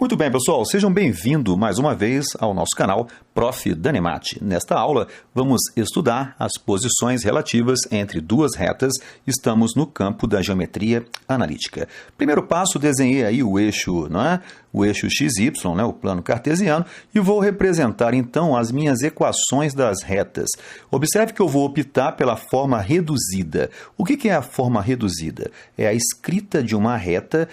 Muito bem, pessoal, sejam bem-vindos mais uma vez ao nosso canal Prof. Danemate. Nesta aula, vamos estudar as posições relativas entre duas retas. Estamos no campo da geometria analítica. Primeiro passo, desenhei aí o eixo, o eixo XY, o plano cartesiano, e vou representar então as minhas equações das retas. Observe que eu vou optar pela forma reduzida. O que é a forma reduzida? É a escrita de uma reta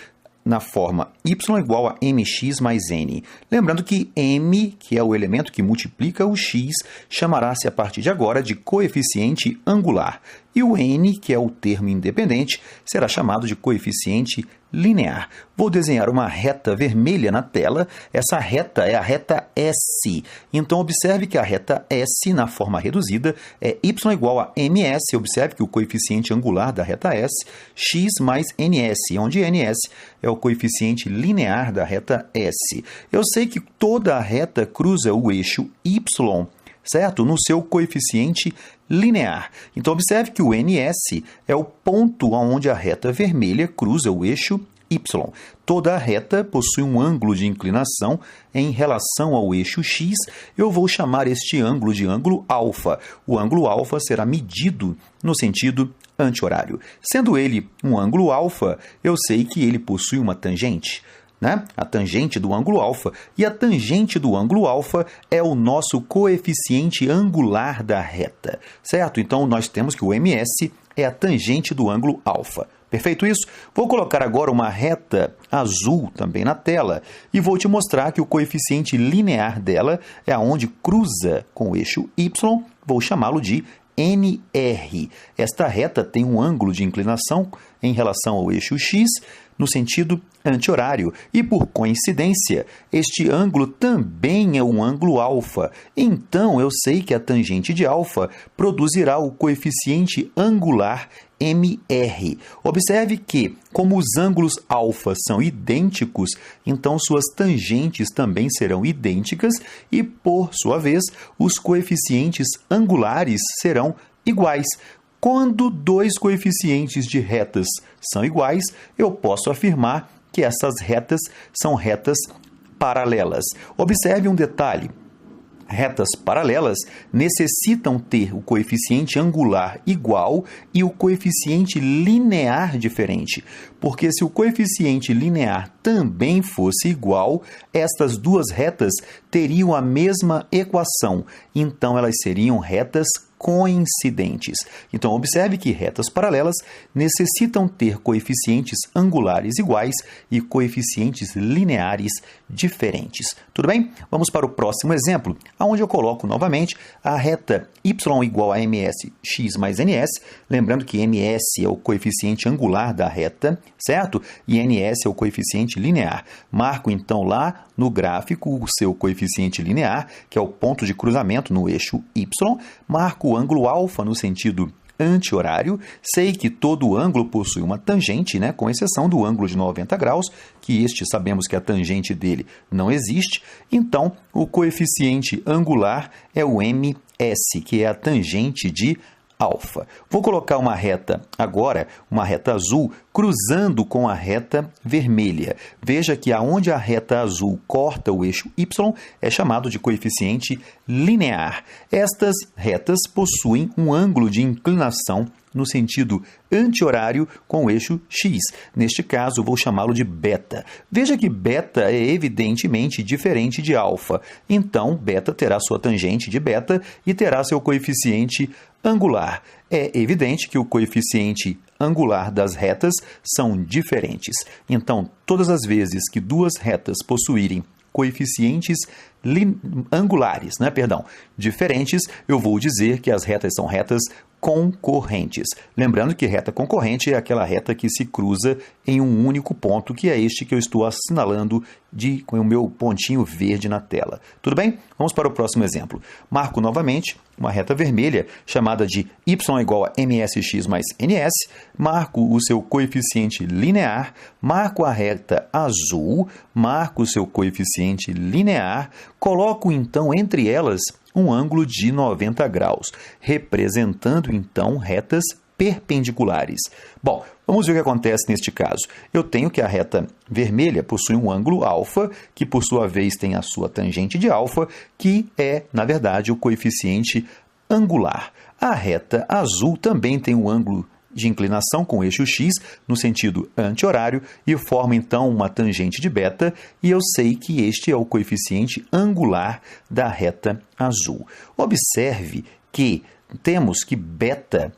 na forma y igual a mx mais n. Lembrando que m, que é o elemento que multiplica o x, chamará-se a partir de agora de coeficiente angular. E o n, que é o termo independente, será chamado de coeficiente linear. Vou desenhar uma reta vermelha na tela. Essa reta é a reta S. Então, observe que a reta S, na forma reduzida, é y igual a ms. Observe que o coeficiente angular da reta S, x mais ns, onde ns é o coeficiente linear da reta S. Eu sei que toda a reta cruza o eixo y, certo? No seu coeficiente linear. Então, observe que o NS é o ponto onde a reta vermelha cruza o eixo Y. Toda a reta possui um ângulo de inclinação em relação ao eixo X. Eu vou chamar este ângulo de ângulo alfa. O ângulo alfa será medido no sentido anti-horário. Sendo ele um ângulo alfa, eu sei que ele possui uma tangente, a tangente do ângulo alfa, e a tangente do ângulo alfa é o nosso coeficiente angular da reta, certo? Então, nós temos que o ms é a tangente do ângulo alfa. Perfeito isso? Vou colocar agora uma reta azul também na tela e vou te mostrar que o coeficiente linear dela é aonde cruza com o eixo y, vou chamá-lo de NR. Esta reta tem um ângulo de inclinação em relação ao eixo X no sentido anti-horário e, por coincidência, este ângulo também é um ângulo alfa. Então, eu sei que a tangente de alfa produzirá o coeficiente angular MR. Observe que, como os ângulos alfa são idênticos, então suas tangentes também serão idênticas e, por sua vez, os coeficientes angulares serão iguais. Quando dois coeficientes de retas são iguais, eu posso afirmar que essas retas são retas paralelas. Observe um detalhe. Retas paralelas necessitam ter o coeficiente angular igual e o coeficiente linear diferente, porque se o coeficiente linear também fosse igual, estas duas retas teriam a mesma equação, então elas seriam retas coincidentes. Então, observe que retas paralelas necessitam ter coeficientes angulares iguais e coeficientes lineares diferentes. Tudo bem? Vamos para o próximo exemplo, onde eu coloco novamente a reta y igual a ms x mais ns, lembrando que ms é o coeficiente angular da reta, certo? E ns é o coeficiente linear. Marco, então, lá no gráfico o seu coeficiente linear, que é o ponto de cruzamento no eixo y, marco o ângulo alfa no sentido anti-horário, sei que todo ângulo possui uma tangente, com exceção do ângulo de 90 graus, que este sabemos que a tangente dele não existe, então o coeficiente angular é o ms, que é a tangente de alfa. Vou colocar uma reta agora, uma reta azul, cruzando com a reta vermelha. Veja que aonde a reta azul corta o eixo y é chamado de coeficiente linear. Estas retas possuem um ângulo de inclinação no sentido anti-horário com o eixo x. Neste caso, vou chamá-lo de beta. Veja que beta é evidentemente diferente de alfa. Então, beta terá sua tangente de beta e terá seu coeficiente angular. É evidente que o coeficiente angular das retas são diferentes. Então, todas as vezes que duas retas possuírem coeficientes angulares, diferentes, eu vou dizer que as retas são retas concorrentes. Lembrando que reta concorrente é aquela reta que se cruza em um único ponto, que é este que eu estou assinalando com o meu pontinho verde na tela. Tudo bem? Vamos para o próximo exemplo. Marco novamente uma reta vermelha chamada de y igual a msx mais ns, marco o seu coeficiente linear, marco a reta azul, marco o seu coeficiente linear, coloco então entre elas um ângulo de 90 graus, representando então retas perpendiculares. Bom, vamos ver o que acontece neste caso. Eu tenho que a reta vermelha possui um ângulo alfa, que por sua vez tem a sua tangente de alfa, que é, na verdade, o coeficiente angular. A reta azul também tem um ângulo de inclinação com eixo x no sentido anti-horário e forma então uma tangente de beta, e eu sei que este é o coeficiente angular da reta azul. Observe que temos que beta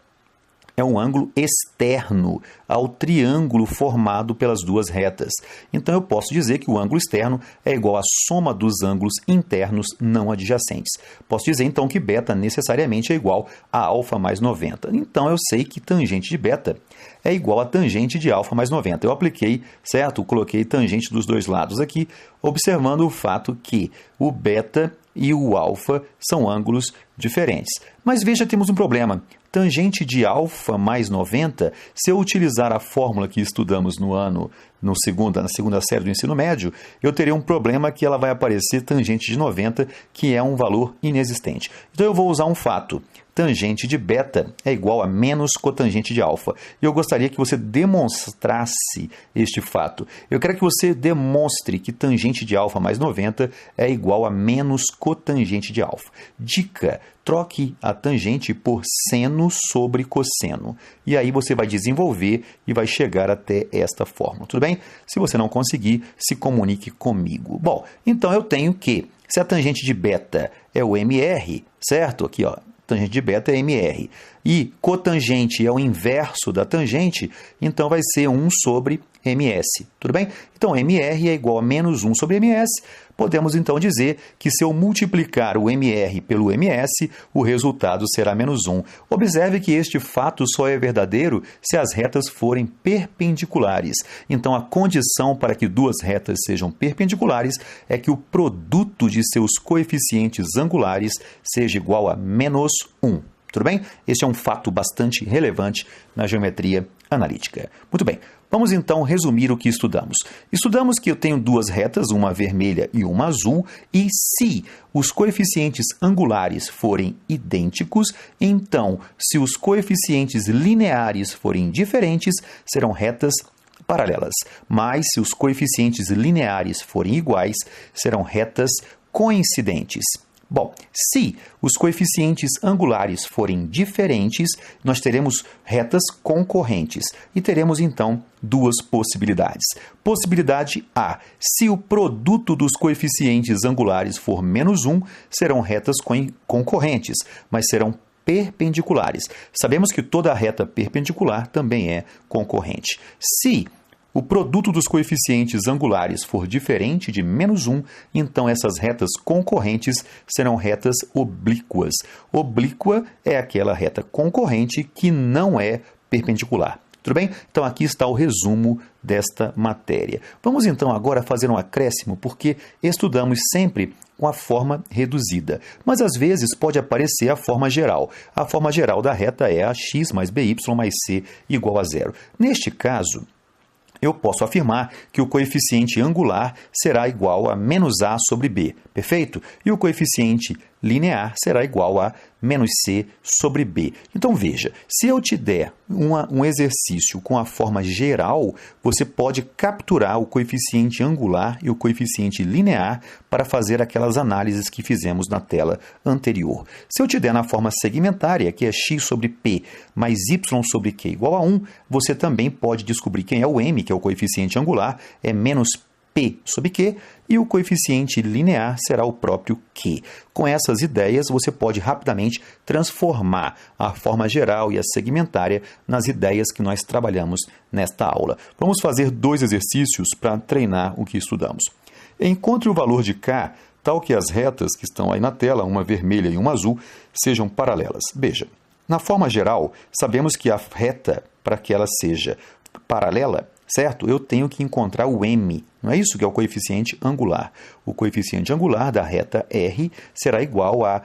é um ângulo externo ao triângulo formado pelas duas retas. Então, eu posso dizer que o ângulo externo é igual à soma dos ângulos internos não adjacentes. Posso dizer, então, que beta necessariamente é igual a alfa mais 90. Então, eu sei que tangente de beta é igual a tangente de alfa mais 90. Eu apliquei, certo? Coloquei tangente dos dois lados aqui, observando o fato que o beta e o alfa são ângulos diferentes. Mas veja, temos um problema. Tangente de alfa mais 90, se eu utilizar a fórmula que estudamos na segunda série do ensino médio, eu terei um problema que ela vai aparecer tangente de 90, que é um valor inexistente. Então, eu vou usar um fato. Tangente de beta é igual a menos cotangente de alfa. E eu gostaria que você demonstrasse este fato. Eu quero que você demonstre que tangente de alfa mais 90 é igual a menos cotangente de alfa. Dica: troque a tangente por seno sobre cosseno. E aí você vai desenvolver e vai chegar até esta fórmula. Tudo bem? Se você não conseguir, se comunique comigo. Bom, então eu tenho que, se a tangente de beta é o MR, certo? Aqui, ó. Tangente de beta é MR. E cotangente é o inverso da tangente, então vai ser 1 sobre MS. Tudo bem? Então, MR é igual a menos 1 sobre MS. Podemos, então, dizer que se eu multiplicar o MR pelo MS, o resultado será menos 1. Observe que este fato só é verdadeiro se as retas forem perpendiculares. Então, a condição para que duas retas sejam perpendiculares é que o produto de seus coeficientes angulares seja igual a menos 1. Tudo bem? Este é um fato bastante relevante na geometria analítica. Muito bem, vamos então resumir o que estudamos. Estudamos que eu tenho duas retas, uma vermelha e uma azul, e se os coeficientes angulares forem idênticos, então, se os coeficientes lineares forem diferentes, serão retas paralelas. Mas, se os coeficientes lineares forem iguais, serão retas coincidentes. Bom, se os coeficientes angulares forem diferentes, nós teremos retas concorrentes e teremos, então, duas possibilidades. Possibilidade A: se o produto dos coeficientes angulares for menos 1, serão retas concorrentes, mas serão perpendiculares. Sabemos que toda reta perpendicular também é concorrente. Se o produto dos coeficientes angulares for diferente de menos 1, então essas retas concorrentes serão retas oblíquas. Oblíqua é aquela reta concorrente que não é perpendicular. Tudo bem? Então, aqui está o resumo desta matéria. Vamos, então, agora fazer um acréscimo, porque estudamos sempre com a forma reduzida. Mas, às vezes, pode aparecer a forma geral. A forma geral da reta é ax mais by mais c igual a 0. Neste caso, eu posso afirmar que o coeficiente angular será igual a menos a sobre b, perfeito? E o coeficiente linear será igual a menos c sobre b. Então, veja, se eu te der um exercício com a forma geral, você pode capturar o coeficiente angular e o coeficiente linear para fazer aquelas análises que fizemos na tela anterior. Se eu te der na forma segmentária, que é x sobre p mais y sobre q igual a 1, você também pode descobrir quem é o m, que é o coeficiente angular, é menos p sobre q, e o coeficiente linear será o próprio q. Com essas ideias, você pode rapidamente transformar a forma geral e a segmentária nas ideias que nós trabalhamos nesta aula. Vamos fazer 2 exercícios para treinar o que estudamos. Encontre o valor de k tal que as retas que estão aí na tela, uma vermelha e uma azul, sejam paralelas. Veja, na forma geral, sabemos que a reta, para que ela seja paralela, certo? Eu tenho que encontrar o m, não é isso que é o coeficiente angular. O coeficiente angular da reta R será igual a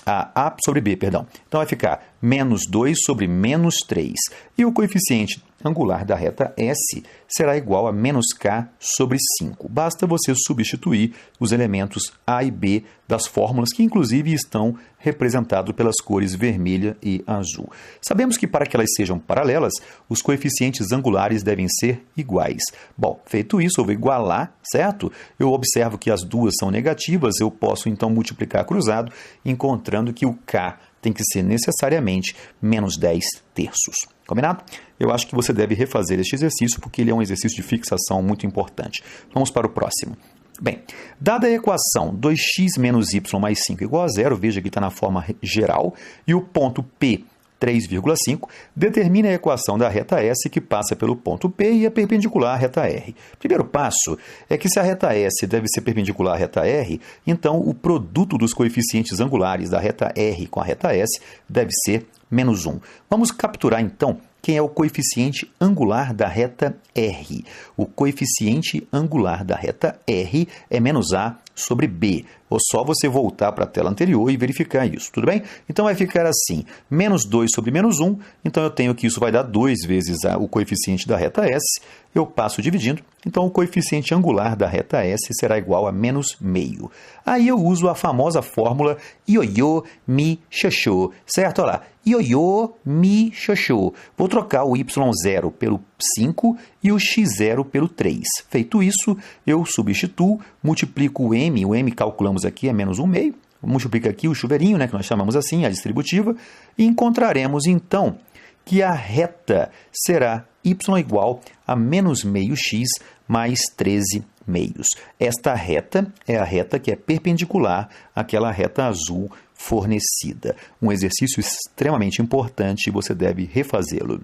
a sobre b, perdão. Então, vai ficar menos 2 sobre menos 3. E o coeficiente angular da reta S será igual a menos K sobre 5. Basta você substituir os elementos A e B das fórmulas, que inclusive estão representados pelas cores vermelha e azul. Sabemos que para que elas sejam paralelas, os coeficientes angulares devem ser iguais. Bom, feito isso, eu vou igualar, certo? Eu observo que as duas são negativas, eu posso então multiplicar cruzado, encontrando que o K tem que ser necessariamente menos 10 terços. Combinado? Eu acho que você deve refazer este exercício, porque ele é um exercício de fixação muito importante. Vamos para o próximo. Bem, dada a equação 2x menos y mais 5 igual a zero, veja que está na forma geral, e o ponto P 3,5, determine a equação da reta S que passa pelo ponto P e é perpendicular à reta R. Primeiro passo é que se a reta S deve ser perpendicular à reta R, então o produto dos coeficientes angulares da reta R com a reta S deve ser menos 1. Vamos capturar então quem é o coeficiente angular da reta R. O coeficiente angular da reta R é menos A sobre B. Ou só você voltar para a tela anterior e verificar isso, tudo bem? Então vai ficar assim, menos 2 sobre menos 1, então eu tenho que isso vai dar 2 vezes o coeficiente da reta S, eu passo dividindo, então o coeficiente angular da reta S será igual a menos meio. Aí eu uso a famosa fórmula ioiô, mi, xoxô, certo? Olha lá, ioiô, mi, xoxô. Vou trocar o y0 pelo 5 e o x0 pelo 3. Feito isso, eu substituo, multiplico o m calculamos aqui é menos 1 meio, multiplica aqui o chuveirinho, né, que nós chamamos assim, a distributiva, e encontraremos então que a reta será y igual a menos meio x mais 13 meios. Esta reta é a reta que é perpendicular àquela reta azul fornecida. Um exercício extremamente importante e você deve refazê-lo.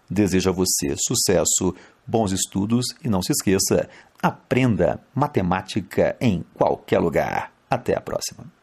Desejo a você sucesso, bons estudos e não se esqueça, aprenda matemática em qualquer lugar. Até a próxima.